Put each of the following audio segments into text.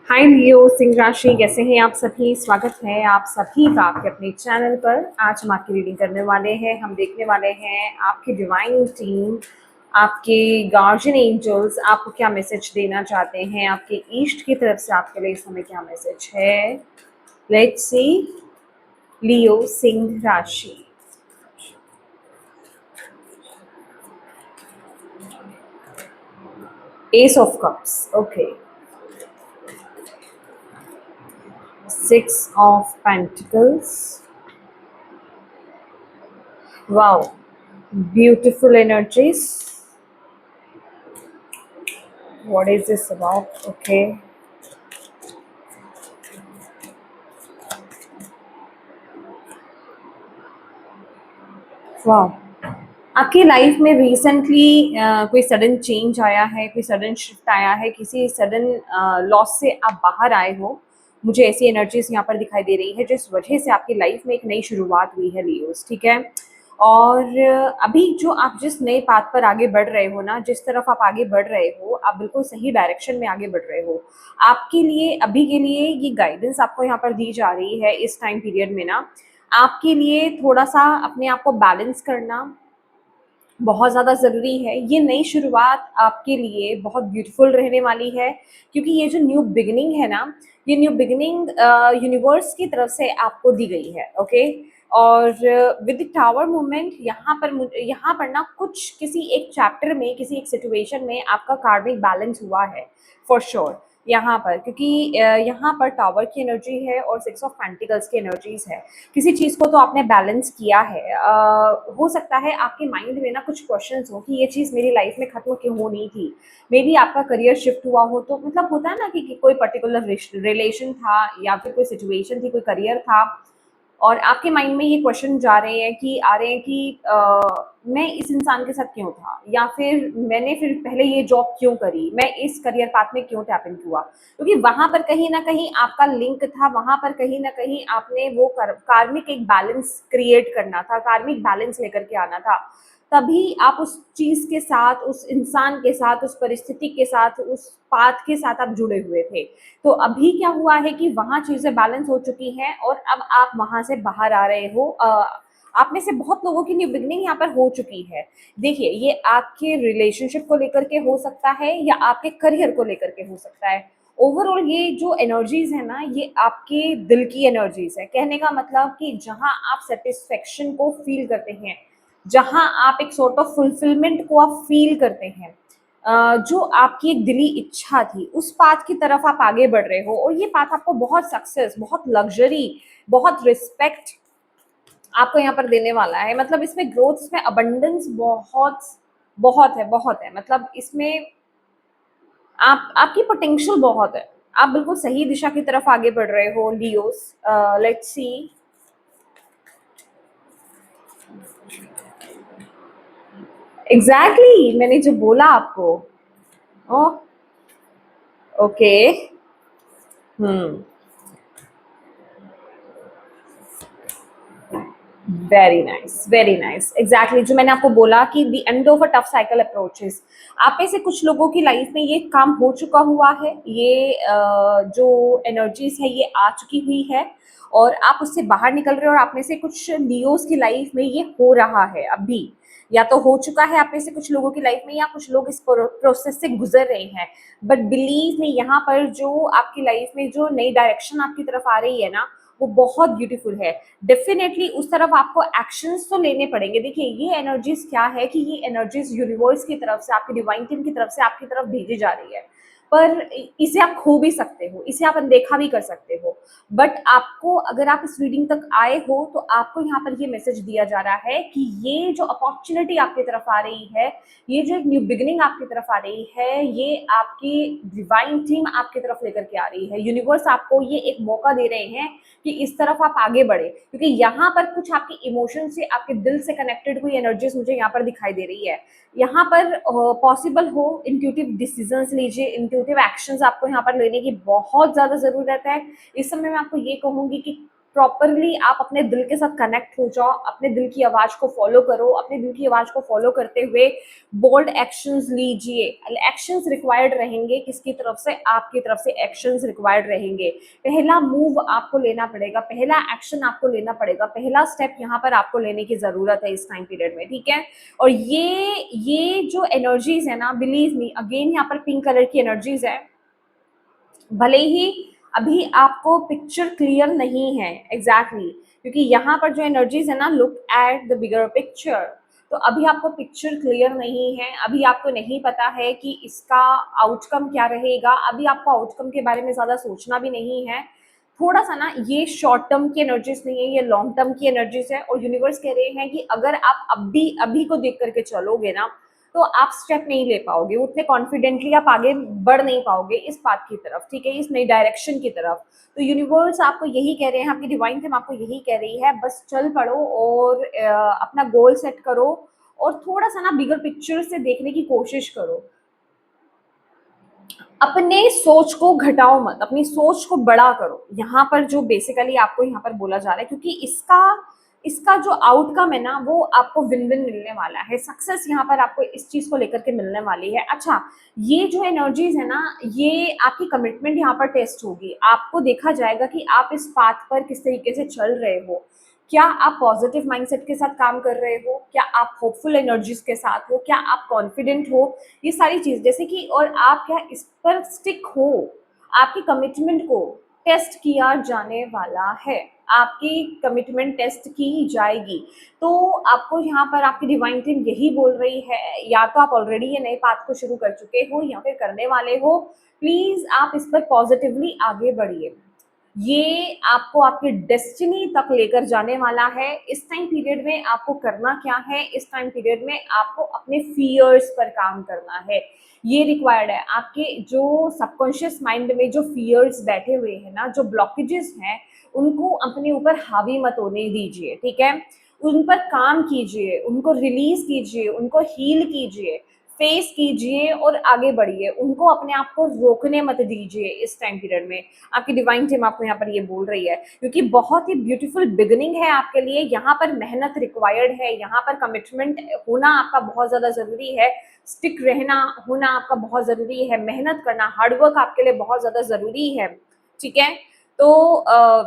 हाय लियो सिंह राशि, कैसे हैं आप सभी। स्वागत है आप सभी का आपके अपने चैनल पर। आज हम आपकी रीडिंग करने वाले हैं। हम देखने वाले हैं आपकी डिवाइन टीम, आपके गार्जियन एंजल्स आपको क्या मैसेज देना चाहते हैं, आपके ईस्ट की तरफ से आपके लिए इस समय क्या मैसेज है। Let's see. लियो सिंह राशि। S of cups, okay. Six of pentacles, wow, beautiful energies. What is this about? Okay. वाह, आपकी लाइफ में रिसेंटली कोई सडन चेंज आया है, कोई सडन शिफ्ट आया है, किसी सडन लॉस से आप बाहर आए हो। मुझे ऐसी एनर्जीज यहाँ पर दिखाई दे रही है जिस वजह से आपकी लाइफ में एक नई शुरुआत हुई है लियोस, ठीक है। और अभी जो आप जिस नए पाथ पर आगे बढ़ रहे हो ना, जिस तरफ आप आगे बढ़ रहे हो, आप बिल्कुल सही डायरेक्शन में आगे बढ़ रहे हो। आपके लिए अभी के लिए ये गाइडेंस आपको यहाँ पर दी जा रही है इस टाइम पीरियड में ना, आपके लिए थोड़ा सा अपने आप को बैलेंस करना बहुत ज़्यादा ज़रूरी है। ये नई शुरुआत आपके लिए बहुत ब्यूटीफुल रहने वाली है, क्योंकि ये जो न्यू बिगिनिंग है ना, ये न्यू बिगिनिंग यूनिवर्स की तरफ से आपको दी गई है, ओके। और विद द टावर मूवमेंट यहाँ पर ना कुछ किसी एक चैप्टर में, किसी एक सिचुएशन में आपका कार्मिक बैलेंस हुआ है फॉर श्योर यहाँ पर, क्योंकि यहाँ पर टावर की एनर्जी है और सिक्स ऑफ पेंटिकल्स की एनर्जीज है। किसी चीज़ को तो आपने बैलेंस किया है। हो सकता है आपके माइंड में ना कुछ क्वेश्चंस हो कि ये चीज़ मेरी लाइफ में खत्म क्यों होनी थी। मे बी आपका करियर शिफ्ट हुआ हो, तो मतलब होता है ना कि कोई पर्टिकुलर रिलेशन था या फिर कोई सिचुएशन थी, कोई करियर था, और आपके माइंड में ये क्वेश्चन जा रहे हैं कि आ रहे हैं कि मैं इस इंसान के साथ क्यों था, या फिर मैंने फिर पहले ये जॉब क्यों करी, मैं इस करियर पाथ में क्यों टैप इन हुआ, क्योंकि वहां पर कहीं ना कहीं आपका लिंक था, वहां पर कहीं ना कहीं आपने वो कार्मिक एक बैलेंस क्रिएट करना था, कार्मिक बैलेंस लेकर के आना था। तभी आप उस चीज के साथ, उस इंसान के साथ, उस परिस्थिति के साथ, उस पाथ के साथ आप जुड़े हुए थे। तो अभी क्या हुआ है कि वहां चीजें बैलेंस हो चुकी हैं और अब आप वहां से बाहर आ रहे हो। आप में से बहुत लोगों की न्यू बिगनिंग यहाँ पर हो चुकी है। देखिए, ये आपके रिलेशनशिप को लेकर के हो सकता है या आपके करियर को लेकर के हो सकता है। ओवरऑल ये जो एनर्जीज है ना, ये आपके दिल की एनर्जीज है। कहने का मतलब कि जहां आप सेटिस्फेक्शन को फील करते हैं, जहां आप एक सॉर्ट ऑफ फुलफिलमेंट को आप फील करते हैं, जो आपकी एक दिली इच्छा थी, उस पाथ की तरफ आप आगे बढ़ रहे हो। और ये पाथ आपको बहुत सक्सेस, बहुत लग्जरी, बहुत रिस्पेक्ट आपको यहाँ पर देने वाला है। मतलब इसमें ग्रोथ, इसमें अबंडेंस बहुत बहुत है। मतलब इसमें आप, आपकी पोटेंशियल बहुत है। आप बिल्कुल सही दिशा की तरफ आगे बढ़ रहे हो लियोस। Let's see. एग्जैक्टली, मैंने जो बोला आपको। Oh, okay. Hmm, very nice, very nice. Exactly, जो मैंने आपको बोला कि the end of a tough cycle approaches. आप में से कुछ लोगों की लाइफ में ये काम हो चुका हुआ है, ये जो एनर्जीज है ये आ चुकी हुई है, और आप उससे बाहर निकल रहे हो। और आप में से कुछ लियोस की लाइफ में ये हो रहा है अभी, या तो हो चुका है आप में से कुछ लोगों की लाइफ में, या कुछ लोग इस प्रोसेस से गुजर रहे हैं। बट बिलीव में, यहाँ पर जो आपकी लाइफ में जो नई डायरेक्शन आपकी तरफ आ रही है ना, वो बहुत ब्यूटीफुल है। डेफिनेटली उस तरफ आपको एक्शंस तो लेने पड़ेंगे। देखिए, ये एनर्जीज क्या है कि ये एनर्जीज यूनिवर्स की तरफ से, आपकी डिवाइन टीम की तरफ से आपकी तरफ भेजी जा रही है। पर इसे आप खो भी सकते हो, इसे आप अनदेखा भी कर सकते हो। बट आपको, अगर आप इस रीडिंग तक आए हो, तो आपको यहाँ पर ये मैसेज दिया जा रहा है कि ये जो अपॉर्चुनिटी आपकी तरफ आ रही है, ये जो एक न्यू बिगिनिंग आपकी तरफ आ रही है, ये आपकी डिवाइन टीम आपकी तरफ लेकर के आ रही है। यूनिवर्स आपको ये एक मौका दे रहे हैं कि इस तरफ आप आगे बढ़े, क्योंकि यहाँ पर कुछ आपके इमोशन से, आपके दिल से कनेक्टेड हुई एनर्जीज मुझे यहाँ पर दिखाई दे रही है। यहाँ पर पॉसिबल हो इंट्यूटिव डिसीजंस लीजिए, इंट्यूटिव एक्शंस आपको यहाँ पर लेने की बहुत ज्यादा जरूरत है। इस समय मैं आपको ये कहूंगी कि प्रॉपरली आप अपने दिल के साथ कनेक्ट हो जाओ, अपने दिल की आवाज़ को फॉलो करो, अपने दिल की आवाज़ को फॉलो करते हुए बोल्ड एक्शंस लीजिए। एक्शंस रिक्वायर्ड रहेंगे, किसकी तरफ से? आपकी तरफ से एक्शंस रिक्वायर्ड रहेंगे। पहला मूव आपको लेना पड़ेगा, पहला एक्शन आपको लेना पड़ेगा, पहला स्टेप यहाँ पर आपको लेने की ज़रूरत है इस टाइम पीरियड में, ठीक है? और ये जो एनर्जीज है ना, बिलीव मी, अगेन यहाँ पर पिंक कलर की एनर्जीज है। भले ही अभी आपको पिक्चर क्लियर नहीं है एग्जैक्टली क्योंकि यहाँ पर जो एनर्जीज है ना, look at the bigger picture. तो अभी आपको पिक्चर क्लियर नहीं है, अभी आपको नहीं पता है कि इसका आउटकम क्या रहेगा, अभी आपको आउटकम के बारे में ज़्यादा सोचना भी नहीं है। थोड़ा सा ना, ये शॉर्ट टर्म की एनर्जीज नहीं है, ये लॉन्ग टर्म की एनर्जीज है। और यूनिवर्स कह रहे हैं कि अगर आप अभी को देख करके चलोगे ना, तो आप स्टेप नहीं ले पाओगे, उतने कॉन्फिडेंटली आप आगे बढ़ नहीं पाओगे इस पाथ की तरफ, ठीक है, इस नई डायरेक्शन की तरफ। तो यूनिवर्स आपको यही कह रहे हैं, आपकी डिवाइन टीम आपको यही कह रही है, बस चल पड़ो और अपना गोल सेट करो और थोड़ा सा ना बिगर पिक्चर से देखने की कोशिश करो। अपने सोच को घटाओ मत, अपनी सोच को बड़ा करो। यहाँ पर जो बेसिकली आपको यहाँ पर बोला जा रहा है, क्योंकि इसका इसका जो आउटकम है ना, वो आपको विन विन मिलने वाला है, सक्सेस यहाँ पर आपको इस चीज को लेकर के मिलने वाली है। अच्छा, ये जो एनर्जीज है ना, ये आपकी कमिटमेंट यहाँ पर टेस्ट होगी, आपको देखा जाएगा कि आप इस पाथ पर किस तरीके से चल रहे हो। क्या आप पॉजिटिव माइंडसेट के साथ काम कर रहे हो? क्या आप होपफुल एनर्जीज के साथ हो? क्या आप कॉन्फिडेंट हो? ये सारी चीज जैसे कि, और आप क्या इस पर स्टिक हो? आपकी कमिटमेंट को टेस्ट किया जाने वाला है, आपकी कमिटमेंट टेस्ट की जाएगी। तो आपको यहाँ पर आपकी डिवाइन टीम यही बोल रही है, या तो आप ऑलरेडी ये नए पाथ को शुरू कर चुके हो या फिर करने वाले हो, प्लीज आप इस पर पॉजिटिवली आगे बढ़िए। ये आपको आपके डेस्टिनी तक लेकर जाने वाला है। इस टाइम पीरियड में आपको करना क्या है? इस टाइम पीरियड में आपको अपने फियर्स पर काम करना है, ये रिक्वायर्ड है। आपके जो सबकॉन्शियस माइंड में जो फियर्स बैठे हुए हैं ना, जो ब्लॉकेजेस हैं, उनको अपने ऊपर हावी मत होने दीजिए, ठीक है? उन पर काम कीजिए, उनको रिलीज कीजिए, उनको हील कीजिए, फेस कीजिए और आगे बढ़िए। उनको अपने आप को रोकने मत दीजिए इस टाइम पीरियड में। आपकी डिवाइन टीम आपको यहाँ पर ये बोल रही है, क्योंकि बहुत ही ब्यूटीफुल बिगिनिंग है आपके लिए। यहाँ पर मेहनत रिक्वायर्ड है, यहाँ पर कमिटमेंट होना आपका बहुत ज्यादा जरूरी है, स्टिक रहना होना आपका बहुत जरूरी है, मेहनत करना, हार्डवर्क आपके लिए बहुत ज्यादा जरूरी है, ठीक है? तो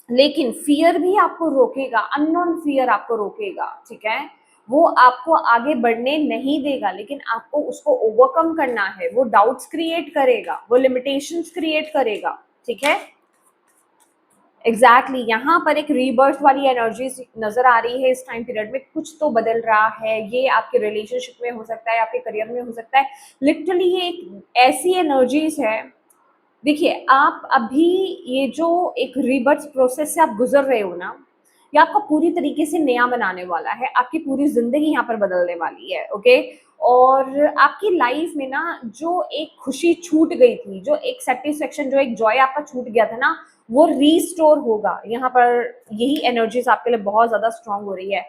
लेकिन फियर भी आपको रोकेगा, अननोन फियर आपको रोकेगा, ठीक है? वो आपको आगे बढ़ने नहीं देगा, लेकिन आपको उसको ओवरकम करना है। वो डाउट्स क्रिएट करेगा, वो लिमिटेशंस क्रिएट करेगा, ठीक है? एग्जैक्टली यहाँ पर एक रीबर्थ वाली एनर्जी नजर आ रही है इस टाइम पीरियड में। कुछ तो बदल रहा है, ये आपके रिलेशनशिप में हो सकता है, आपके करियर में हो सकता है। लिटरली ये एक ऐसी एनर्जीज है, देखिए आप अभी ये जो एक रीबर्थ प्रोसेस से आप गुजर रहे हो ना, ये आपको पूरी तरीके से नया बनाने वाला है, आपकी पूरी जिंदगी यहाँ पर बदलने वाली है, ओके? और आपकी लाइफ में ना जो एक खुशी छूट गई थी, जो एक सेटिस्फेक्शन, जो एक जॉय आपका छूट गया था ना, वो रीस्टोर होगा यहाँ पर। यही एनर्जीज आपके लिए बहुत ज्यादा स्ट्रांग हो रही है।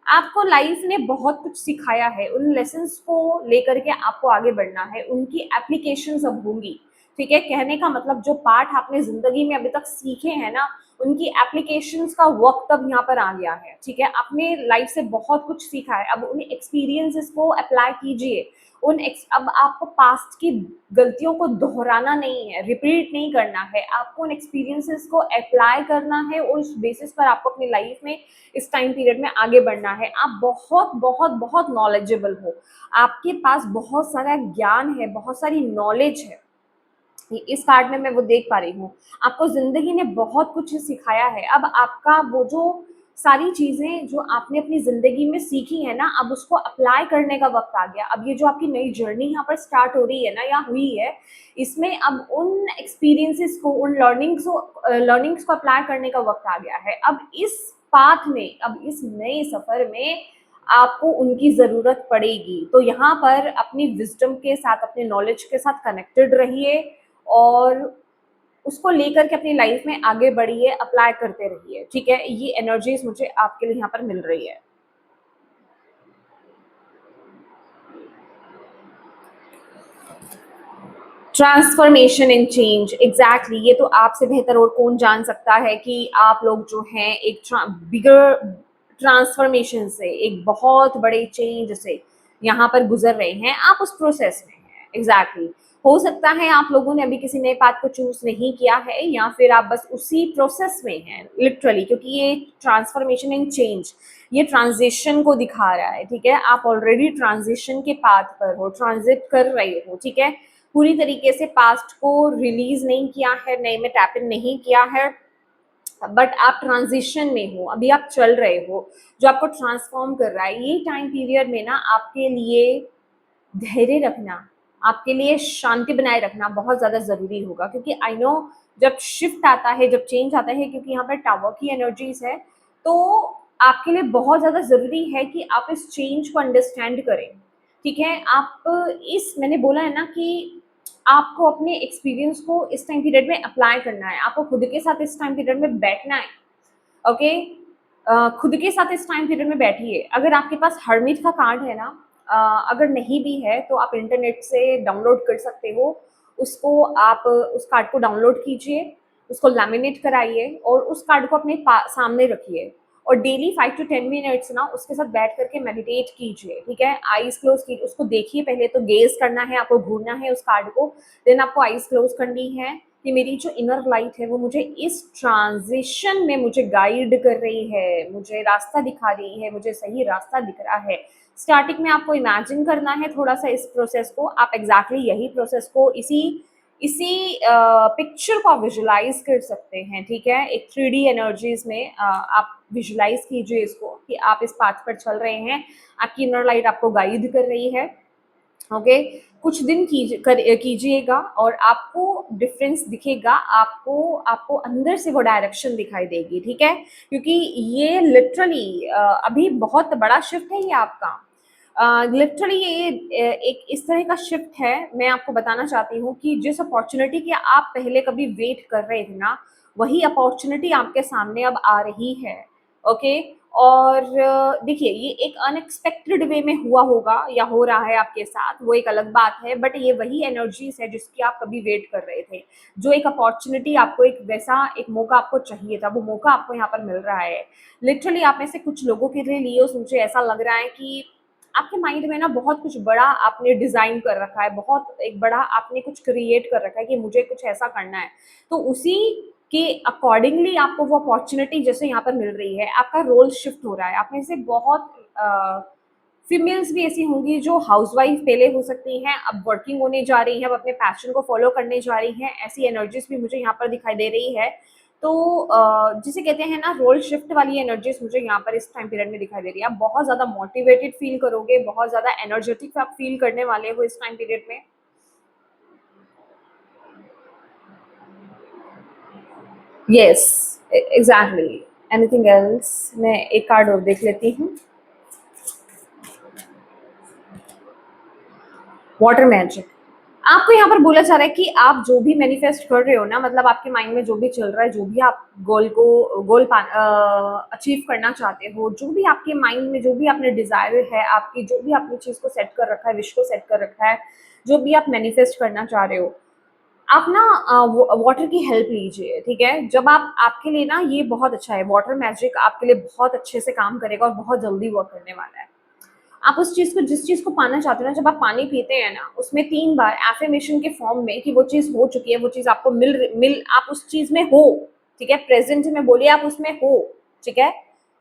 आपको लाइफ ने बहुत कुछ सिखाया है, उन लेसन्स को लेकर के आपको आगे बढ़ना है, उनकी एप्लीकेशंस अब होंगी, ठीक है? कहने का मतलब जो पाठ आपने जिंदगी में अभी तक सीखे हैं ना, उनकी एप्लीकेशंस का वक्त अब यहाँ पर आ गया है, ठीक है? आपने लाइफ से बहुत कुछ सीखा है, अब उन एक्सपीरियंसेस को अप्लाई कीजिए। अब आपको पास्ट की गलतियों को दोहराना नहीं है, रिपीट नहीं करना है, आपको उन एक्सपीरियंसेस को अप्लाई करना है और उस बेसिस पर आपको अपनी लाइफ में इस टाइम पीरियड में आगे बढ़ना है। आप बहुत बहुत बहुत नॉलेजेबल हो, आपके पास बहुत सारा ज्ञान है, बहुत सारी नॉलेज है। इस कार्ड में मैं वो देख पा रही हूँ, आपको जिंदगी ने बहुत कुछ सिखाया है। अब आपका वो जो सारी चीजें जो आपने अपनी जिंदगी में सीखी है ना, अब उसको अप्लाई करने का वक्त आ गया। अब ये जो आपकी नई जर्नी यहाँ पर स्टार्ट हो रही है ना, या हुई है, इसमें अब उन एक्सपीरियंसेस को, उन लर्निंग्स को अप्लाई करने का वक्त आ गया है। अब इस पाथ में, अब इस नए सफर में आपको उनकी जरूरत पड़ेगी। तो यहाँ पर अपनी विजडम के साथ, अपने नॉलेज के साथ कनेक्टेड रहिए और उसको लेकर के अपनी लाइफ में आगे बढ़िए, अप्लाई करते रहिए, ठीक है? ये एनर्जीज मुझे आपके लिए यहाँ पर मिल रही है। Transformation and change, exactly. ये तो आपसे बेहतर और कौन जान सकता है कि आप लोग जो हैं एक बिगर ट्रांसफॉर्मेशन से, एक बहुत बड़े चेंज से यहाँ पर गुजर रहे हैं, आप उस प्रोसेस में हैं। एग्जैक्टली हो सकता है आप लोगों ने अभी किसी नए पाथ को चूज नहीं किया है, या फिर आप बस उसी प्रोसेस में हैं लिटरली, क्योंकि ये ट्रांसफॉर्मेशन एंड चेंज ये ट्रांजिशन को दिखा रहा है। ठीक है, आप ऑलरेडी ट्रांजिशन के पाथ पर हो, ट्रांजिट कर रहे हो। ठीक है, पूरी तरीके से पास्ट को रिलीज नहीं किया है, नए में टैप इन नहीं किया है, बट आप ट्रांजिशन में हो, अभी आप चल रहे हो, जो आपको ट्रांसफॉर्म कर रहा है। ये टाइम पीरियड में ना आपके लिए धैर्य रखना, आपके लिए शांति बनाए रखना बहुत ज़्यादा ज़रूरी होगा, क्योंकि आई नो जब शिफ्ट आता है, जब चेंज आता है, क्योंकि यहाँ पर टावर की एनर्जीज है, तो आपके लिए बहुत ज़्यादा ज़रूरी है कि आप इस चेंज को अंडरस्टैंड करें। ठीक है, आप इस मैंने बोला है ना कि आपको अपने एक्सपीरियंस को इस टाइम पीरियड में अप्लाई करना है, आपको खुद के साथ इस टाइम पीरियड में बैठना है। ओके, खुद के साथ इस टाइम पीरियड में बैठिए। अगर आपके पास हरमिट का कार्ड है ना, अगर नहीं भी है तो आप इंटरनेट से डाउनलोड कर सकते हो उसको। आप उस कार्ड को डाउनलोड कीजिए, उसको लैमिनेट कराइए और उस कार्ड को अपने सामने रखिए, और डेली 5 to 10 मिनट्स ना उसके साथ बैठ करके मेडिटेट कीजिए। ठीक है, आईज क्लोज कीजिए, उसको देखिए, पहले तो गेज करना है, आपको घूरना है उस कार्ड को, देन आपको आईज क्लोज करनी है कि मेरी जो इनर लाइट है वो मुझे इस ट्रांजिशन में मुझे गाइड कर रही है, मुझे रास्ता दिखा रही है, मुझे सही रास्ता दिख रहा है। स्टार्टिंग में आपको इमेजिन करना है थोड़ा सा इस प्रोसेस को, आप एग्जैक्टली यही प्रोसेस को इसी इसी पिक्चर को आप विजुलाइज कर सकते हैं। ठीक है, एक 3D एनर्जीज में आप विजुलाइज कीजिए इसको कि आप इस पाथ पर चल रहे हैं, आपकी इनर लाइट आपको गाइड कर रही है। ओके, कुछ दिन कीजिएगा और आपको डिफरेंस दिखेगा, आपको आपको अंदर से वो डायरेक्शन दिखाई देगी। ठीक है, क्योंकि ये लिटरली अभी बहुत बड़ा शिफ्ट है ये आपका। लिटरली ये एक इस तरह का शिफ्ट है, मैं आपको बताना चाहती हूँ कि जिस अपॉर्चुनिटी की आप पहले कभी वेट कर रहे थे ना, वही अपॉर्चुनिटी आपके सामने अब आ रही है। ओके, और देखिए ये एक अनएक्सपेक्टेड वे में हुआ होगा या हो रहा है आपके साथ, वो एक अलग बात है, बट ये वही एनर्जीज है जिसकी आप कभी वेट कर रहे थे। जो एक अपॉर्चुनिटी आपको, एक वैसा एक मौका आपको चाहिए था, वो मौका आपको यहाँ पर मिल रहा है। लिटरली आप में से कुछ लोगों के लिए मुझे ऐसा लग रहा है कि आपके माइंड में ना बहुत कुछ बड़ा आपने डिजाइन कर रखा है, बहुत एक बड़ा आपने कुछ क्रिएट कर रखा है कि मुझे कुछ ऐसा करना है, तो उसी के अकॉर्डिंगली आपको वो अपॉर्चुनिटी जैसे यहाँ पर मिल रही है, आपका रोल शिफ्ट हो रहा है। आप में से बहुत फीमेल्स भी ऐसी होंगी जो हाउसवाइफ पहले हो सकती हैं, अब वर्किंग होने जा रही हैं, अब अपने पैशन को फॉलो करने जा रही हैं, ऐसी एनर्जीज भी मुझे यहाँ पर दिखाई दे रही है। तो जिसे कहते हैं ना रोल शिफ्ट वाली एनर्जीज मुझे यहाँ पर इस टाइम पीरियड में दिखाई दे रही है। आप बहुत ज़्यादा मोटिवेटेड फील करोगे, बहुत ज़्यादा एनर्जेटिक आप फील करने वाले हो इस टाइम पीरियड में। Yes, exactly. Anything else? मैं एक कार्ड और देख लेती हूँ। वाटर मैजिक, आपको यहाँ पर बोला जा रहा है कि आप जो भी मैनिफेस्ट कर रहे हो ना, मतलब आपके माइंड में जो भी चल रहा है, जो भी आप गोल अचीव करना चाहते हो, जो भी आपके माइंड में जो भी आपने डिजायर है, आपकी जो भी आपने चीज को सेट कर रखा है, विश को सेट कर रखा है, जो भी आप मैनिफेस्ट करना चाह रहे हो, आप ना वाटर की हेल्प लीजिए। ठीक है, जब आप आपके लिए ना ये बहुत अच्छा है, वाटर मैजिक आपके लिए बहुत अच्छे से काम करेगा और बहुत जल्दी वर्क करने वाला है। आप उस चीज को, जिस चीज को पाना चाहते हो ना, जब आप पानी पीते हैं ना, उसमें 3 बार एफर्मेशन के फॉर्म में कि वो चीज हो चुकी है, वो चीज आपको मिल आप उस चीज में हो। ठीक है, प्रेजेंट में बोलिए आप उसमें हो। ठीक है,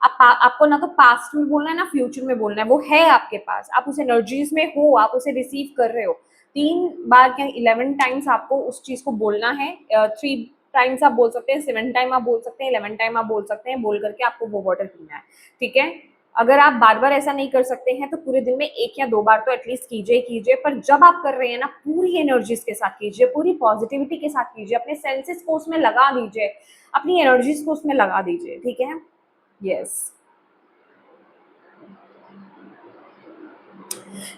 आपको ना तो पास्ट में बोलना है ना फ्यूचर में बोलना है, वो है आपके पास, आप उस एनर्जीज में हो, आप उसे रिसीव कर रहे हो। 3 बार क्या 11 टाइम्स आपको उस चीज को बोलना है। 3 टाइम्स आप बोल सकते हैं, 7 टाइम आप बोल सकते हैं, 11 टाइम आप बोल सकते हैं, बोल करके आपको वो वाटर पीना है। ठीक है, अगर आप बार बार ऐसा नहीं कर सकते हैं तो पूरे दिन में 1 या 2 बार तो एटलीस्ट कीजिए कीजिए, पर जब आप कर रहे हैं ना पूरी एनर्जीज के साथ कीजिए, पूरी पॉजिटिविटी के साथ कीजिए, अपने सेंसेस को उसमें लगा दीजिए, अपनी एनर्जीज को उसमें लगा दीजिए। ठीक है, यस।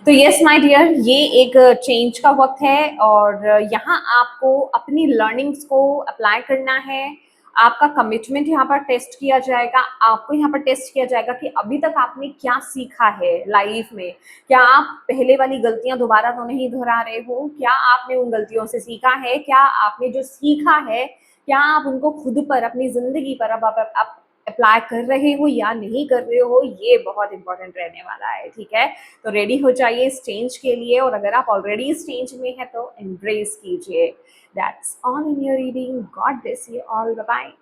तो यस माय डियर, ये एक चेंज का वक्त है और यहाँ आपको अपनी लर्निंग्स को अप्लाई करना है, आपका कमिटमेंट यहाँ पर टेस्ट किया जाएगा, आपको यहाँ पर टेस्ट किया जाएगा कि अभी तक आपने क्या सीखा है लाइफ में। क्या आप पहले वाली गलतियां दोबारा तो नहीं दोहरा रहे हो? क्या आपने उन गलतियों से सीखा है? क्या आपने जो सीखा है, क्या आप उनको खुद पर, अपनी ज़िंदगी पर अब आप अप्लाई कर रहे हो या नहीं कर रहे हो? ये बहुत इंपॉर्टेंट रहने वाला है, ठीक है? तो रेडी हो जाइए इस चेंज के लिए, और अगर आप ऑलरेडी इस चेंज में हैं तो एम्ब्रेस कीजिए। That's all in your reading. God bless you all. Bye bye.